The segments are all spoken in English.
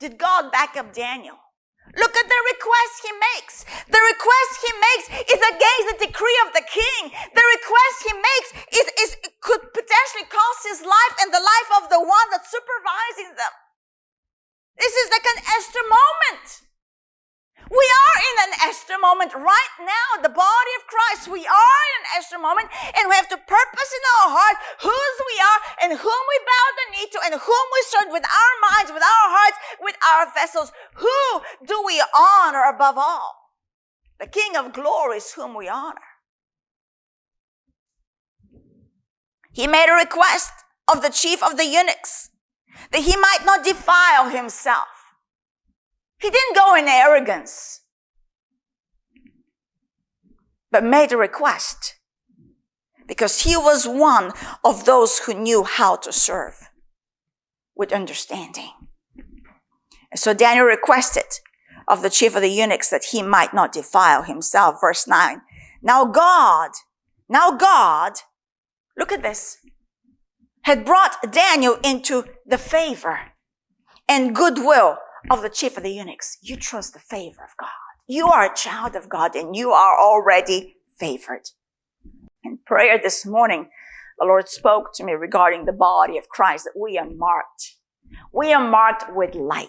did God back up Daniel. Look at the request he makes. The request he makes is against the decree of the king. The request he makes could potentially cost his life and the life of the one that's supervising them. This is like an Esther moment. We are in an Esther moment right now, the body of Christ. We are in an Esther moment, and we have to purpose in our heart whose we are and whom we bow the knee to and whom we serve with our minds, with our hearts, with our vessels. Who do we honor above all? The King of glory is whom we honor. He made a request of the chief of the eunuchs that he might not defile himself. He didn't go in arrogance, but made a request because he was one of those who knew how to serve with understanding. And so Daniel requested of the chief of the eunuchs that he might not defile himself. Verse 9. Now God, look at this, had brought Daniel into the favor and goodwill of the chief of the eunuchs. You trust the favor of God. You are a child of God and you are already favored. In prayer this morning, the Lord spoke to me regarding the body of Christ, that we are marked. We are marked with light.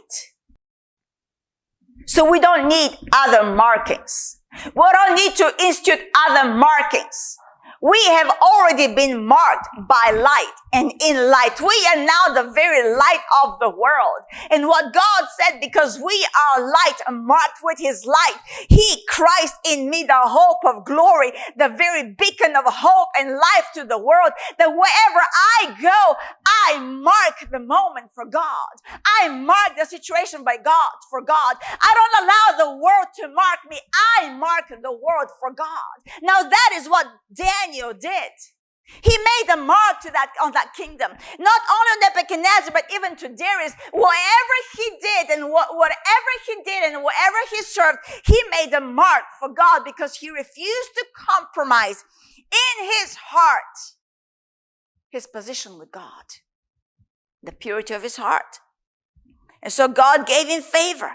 So we don't need other markings. We don't need to institute other markings. We have already been marked by light and in light. We are now the very light of the world. And what God said, because we are light and marked with his light, he, Christ in me, the hope of glory, the very beacon of hope and life to the world, that wherever I go, I mark the moment for God. I mark the situation by God, for God. I don't allow the world to mark me. I mark the world for God. Now that is what Daniel did. He made a mark on that kingdom. Not only Nebuchadnezzar, but even to Darius. Whatever he did and whatever he did and whatever he served, he made a mark for God because he refused to compromise in his heart his position with God, the purity of his heart. And so God gave him favor.